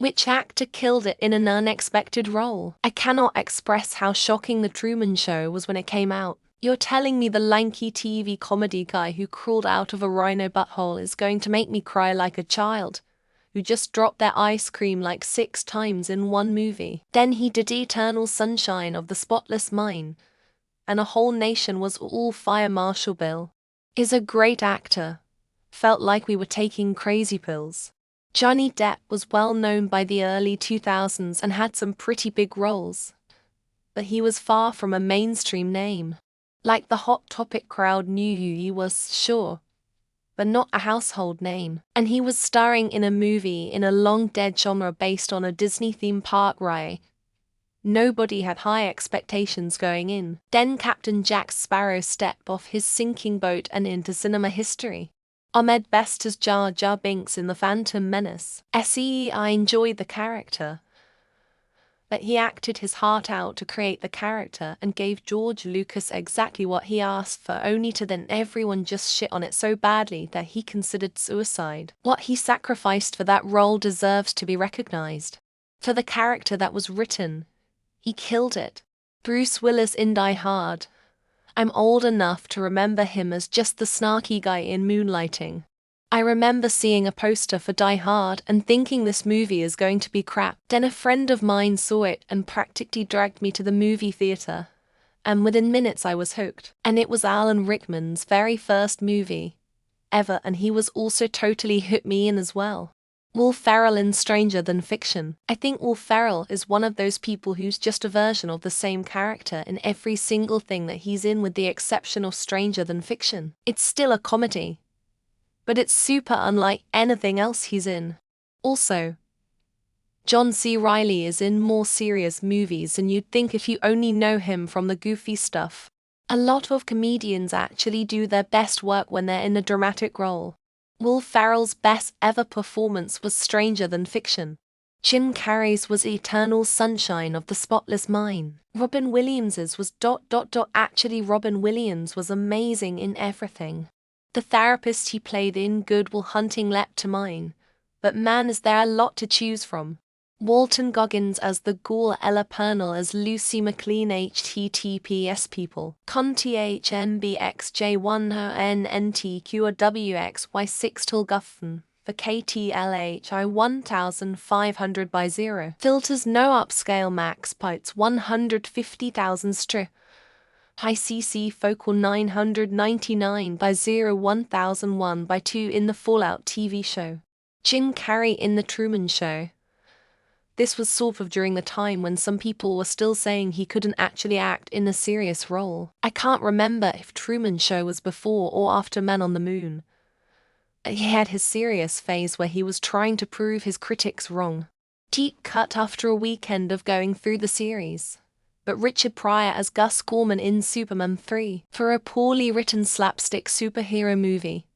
Which actor killed it in an unexpected role? I cannot express how shocking The Truman Show was when it came out. You're telling me the lanky TV comedy guy who crawled out of a rhino butthole is going to make me cry like a child who just dropped their ice cream like 6 times in one movie? Then he did Eternal Sunshine of the Spotless Mind, and a whole nation was all fire. Marshall Bill is a great actor. Felt like we were taking crazy pills. Johnny Depp was well known by the early 2000s and had some pretty big roles, but he was far from a mainstream name. Like the Hot Topic crowd knew who he was, sure, but not a household name. And he was starring in a movie in a long-dead genre based on a Disney theme park ride. Nobody had high expectations going in. Then Captain Jack Sparrow stepped off his sinking boat and into cinema history. Ahmed Best as Jar Jar Binks in The Phantom Menace. I enjoyed the character, but he acted his heart out to create the character and gave George Lucas exactly what he asked for, only to then everyone just shit on it so badly that he considered suicide. What he sacrificed for that role deserves to be recognized. For the character that was written, he killed it. Bruce Willis in Die Hard. I'm old enough to remember him as just the snarky guy in Moonlighting. I remember seeing a poster for Die Hard and thinking this movie is going to be crap. Then a friend of mine saw it and practically dragged me to the movie theater, and within minutes I was hooked. And it was Alan Rickman's very first movie ever, and he was also totally hooked me in as well. Will Ferrell in Stranger Than Fiction. I think Will Ferrell is one of those people who's just a version of the same character in every single thing that he's in, with the exception of Stranger Than Fiction. It's still a comedy, but it's super unlike anything else he's in. Also, John C. Reilly is in more serious movies than you'd think if you only know him from the goofy stuff. A lot of comedians actually do their best work when they're in a dramatic role. Will Ferrell's best ever performance was Stranger Than Fiction. Jim Carrey's was Eternal Sunshine of the Spotless Mind. Robin Williams's was ... Actually, Robin Williams was amazing in everything. The therapist he played in Good Will Hunting leapt to mind, but man is there a lot to choose from. Walton Goggins as the ghoul, Ella Purnell as Lucy McLean. HTTPS people. Conti HMBXJ10NNTQWXY6 Tilguffen for KTLHI 1500 by 0. Filters no upscale max pites 150,000 str. High CC focal 999 by 0 1001 by 2 in the Fallout TV show. Jim Carrey in The Truman Show. This was sort of during the time when some people were still saying he couldn't actually act in a serious role. I can't remember if Truman Show was before or after Man on the Moon. He had his serious phase where he was trying to prove his critics wrong. Deep cut after a weekend of going through the series. But Richard Pryor as Gus Gorman in Superman 3. For a poorly written slapstick superhero movie,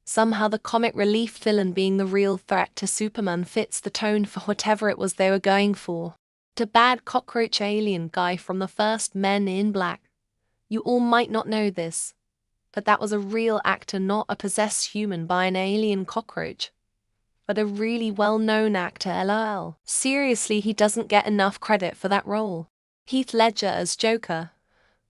somehow the comic relief villain being the real threat to Superman fits the tone for whatever it was they were going for. The bad cockroach alien guy from the first Men in Black. You all might not know this, but that was a real actor, not a possessed human by an alien cockroach, but a really well-known actor. LOL. Seriously, he doesn't get enough credit for that role. Heath Ledger as Joker.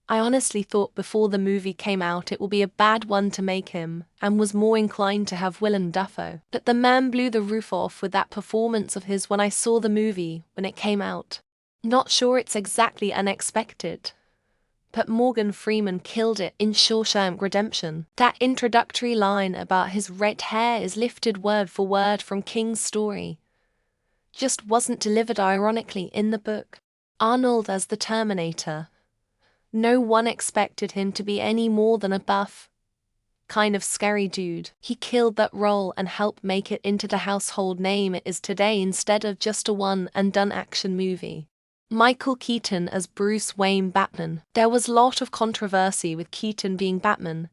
I honestly thought before the movie came out it will be a bad one to make him, and was more inclined to have Willem Dafoe. But the man blew the roof off with that performance of his when I saw the movie when it came out. Not sure it's exactly unexpected, but Morgan Freeman killed it in Shawshank Redemption. That introductory line about his red hair is lifted word for word from King's story just wasn't delivered ironically in the book. Arnold as the Terminator. No one expected him to be any more than a buff, kind of scary dude. He killed that role and helped make it into the household name it is today instead of just a one-and-done action movie. Michael Keaton as Bruce Wayne Batman. There was a lot of controversy with Keaton being Batman.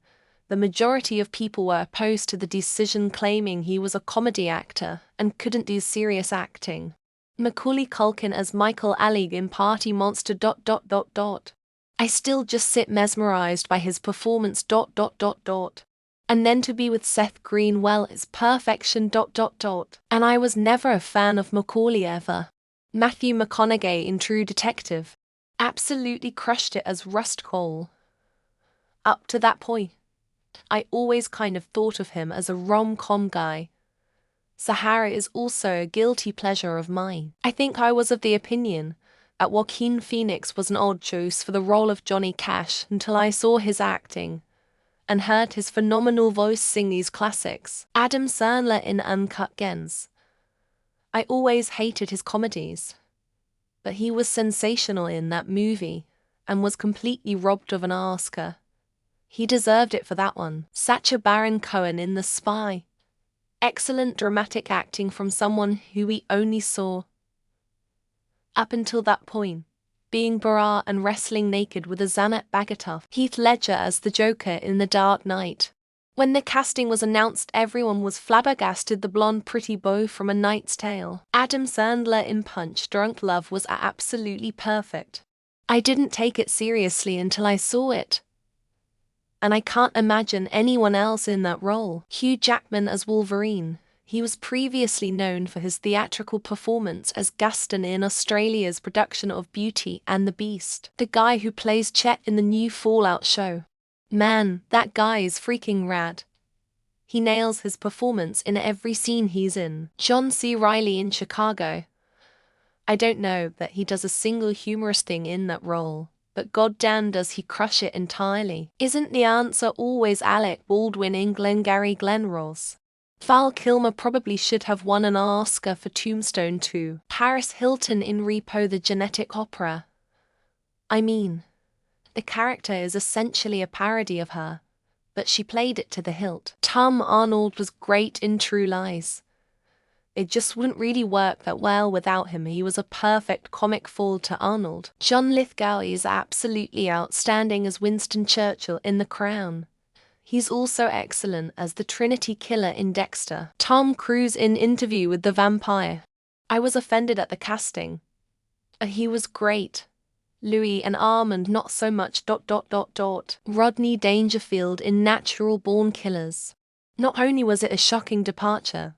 The majority of people were opposed to the decision, claiming he was a comedy actor and couldn't do serious acting. Macaulay Culkin as Michael Alec in Party Monster ... I still just sit mesmerized by his performance ... And then to be with Seth Greenwell is perfection. And I was never a fan of Macaulay ever. Matthew McConaughey in True Detective absolutely crushed it as Rust Cole. Up to that point, I always kind of thought of him as a rom-com guy. Sahara is also a guilty pleasure of mine. I think I was of the opinion that Joaquin Phoenix was an odd choice for the role of Johnny Cash until I saw his acting and heard his phenomenal voice sing these classics. Adam Sandler in Uncut Gems. I always hated his comedies, but he was sensational in that movie and was completely robbed of an Oscar. He deserved it for that one. Sacha Baron Cohen in The Spy. Excellent dramatic acting from someone who we only saw, up until that point, being Barra and wrestling naked with Azameth Bagatov. Heath Ledger as the Joker in The Dark Knight. When the casting was announced, everyone was flabbergasted. The blonde pretty boy from A Knight's Tale. Adam Sandler in Punch Drunk Love was absolutely perfect. I didn't take it seriously until I saw it, and I can't imagine anyone else in that role. Hugh Jackman as Wolverine. He was previously known for his theatrical performance as Gaston in Australia's production of Beauty and the Beast. The guy who plays Chet in the new Fallout show. Man, that guy is freaking rad. He nails his performance in every scene he's in. John C. Reilly in Chicago. I don't know that he does a single humorous thing in that role, but goddamn does he crush it entirely. Isn't the answer always Alec Baldwin in Glengarry Glen Ross? Val Kilmer probably should have won an Oscar for Tombstone too. Paris Hilton in Repo the Genetic Opera. I mean, the character is essentially a parody of her, but she played it to the hilt. Tom Arnold was great in True Lies. It just wouldn't really work that well without him. He was a perfect comic foil to Arnold. John Lithgow is absolutely outstanding as Winston Churchill in The Crown. He's also excellent as the Trinity Killer in Dexter. Tom Cruise in Interview with the Vampire. I was offended at the casting. He was great. Louis and Armand not so much. Rodney Dangerfield in Natural Born Killers. Not only was it a shocking departure,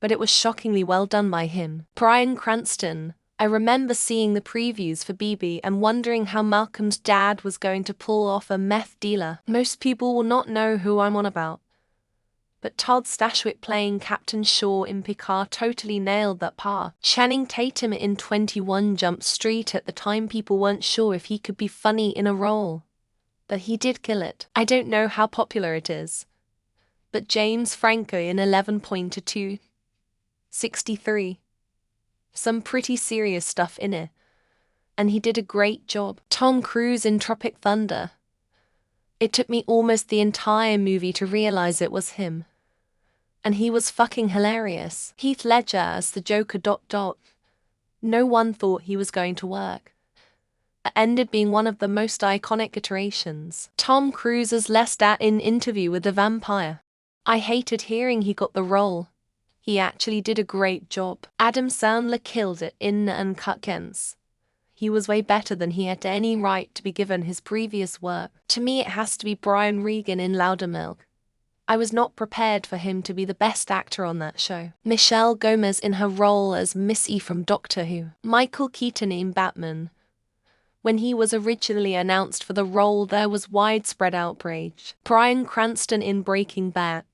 but it was shockingly well done by him. Bryan Cranston. I remember seeing the previews for BB and wondering how Malcolm's dad was going to pull off a meth dealer. Most people will not know who I'm on about, but Todd Stashwick playing Captain Shaw in Picard totally nailed that part. Channing Tatum in 21 Jump Street. At the time people weren't sure if he could be funny in a role, but he did kill it. I don't know how popular it is, but James Franco in 11.263. Some pretty serious stuff in it, and he did a great job. Tom Cruise in Tropic Thunder. It took me almost the entire movie to realize it was him, and he was fucking hilarious. Heath Ledger as the Joker. No one thought he was going to work. It ended being one of the most iconic iterations. Tom Cruise as Lestat in Interview with the Vampire. I hated hearing he got the role. He actually did a great job. Adam Sandler killed it in Uncut Gems. He was way better than he had any right to be given his previous work. To me it has to be Brian Regan in Loudermilk. I was not prepared for him to be the best actor on that show. Michelle Gomez in her role as Missy from Doctor Who. Michael Keaton in Batman. When he was originally announced for the role there was widespread outrage. Bryan Cranston in Breaking Bad.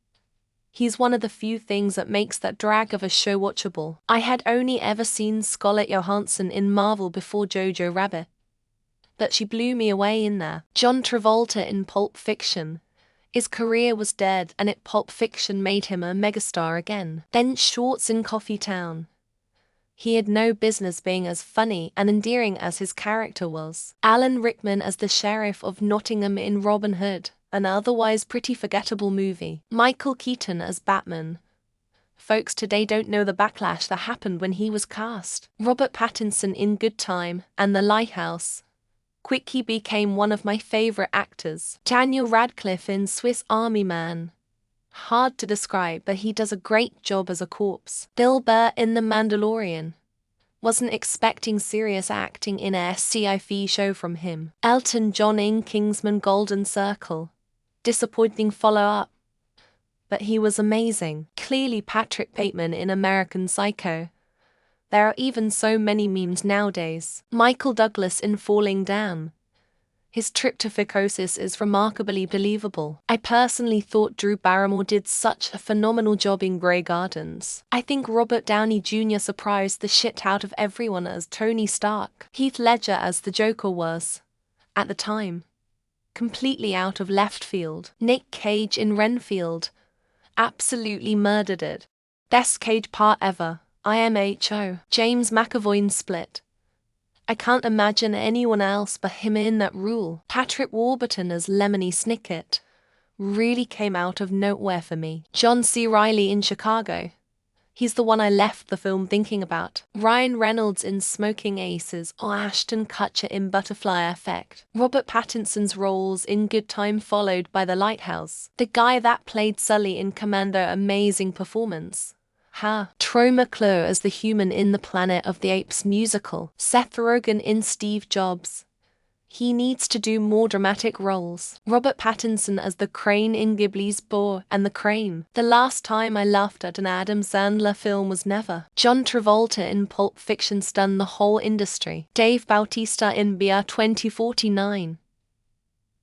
He's one of the few things that makes that drag of a show watchable. I had only ever seen Scarlett Johansson in Marvel before Jojo Rabbit, but she blew me away in there. John Travolta in Pulp Fiction. His career was dead and Pulp Fiction made him a megastar again. Ben Schwartz in Coffee Town. He had no business being as funny and endearing as his character was. Alan Rickman as the Sheriff of Nottingham in Robin Hood, an otherwise pretty forgettable movie. Michael Keaton as Batman. Folks today don't know the backlash that happened when he was cast. Robert Pattinson in Good Time and The Lighthouse. Quickly became one of my favorite actors. Daniel Radcliffe in Swiss Army Man. Hard to describe, but he does a great job as a corpse. Bill Burr in The Mandalorian. Wasn't expecting serious acting in a sci-fi show from him. Elton John in Kingsman Golden Circle. Disappointing follow-up. but he was amazing. Clearly Patrick Bateman in American Psycho. There are even so many memes nowadays. Michael Douglas in Falling Down. His tryptophacosis is remarkably believable. I personally thought Drew Barrymore did such a phenomenal job in Grey Gardens. I think Robert Downey Jr. surprised the shit out of everyone as Tony Stark. Heath Ledger as the Joker was, at the time, completely out of left field. Nick Cage in Renfield absolutely murdered it. Best Cage part ever. IMHO. James McAvoy in Split. I can't imagine anyone else but him in that role. Patrick Warburton as Lemony Snicket really came out of nowhere for me. John C. Reilly in Chicago. He's the one I left the film thinking about. Ryan Reynolds in Smoking Aces or Ashton Kutcher in Butterfly Effect. Robert Pattinson's roles in Good Time followed by The Lighthouse. The guy that played Sully in Commando, amazing performance. Troy McClure as the human in the Planet of the Apes musical. Seth Rogen in Steve Jobs. He needs to do more dramatic roles. Robert Pattinson as the crane in Ghibli's Boar and the Crane. The last time I laughed at an Adam Sandler film was never. John Travolta in Pulp Fiction stunned the whole industry. Dave Bautista in BR 2049.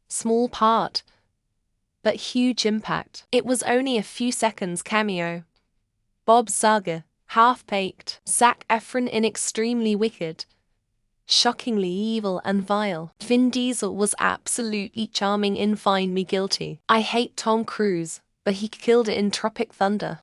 Small part, but huge impact. It was only a few seconds cameo. Bob Saget, Half-Baked. Zac Efron in Extremely Wicked. Shockingly evil and vile. Vin Diesel was absolutely charming in Find Me Guilty. I hate Tom Cruise, but he killed it in Tropic Thunder.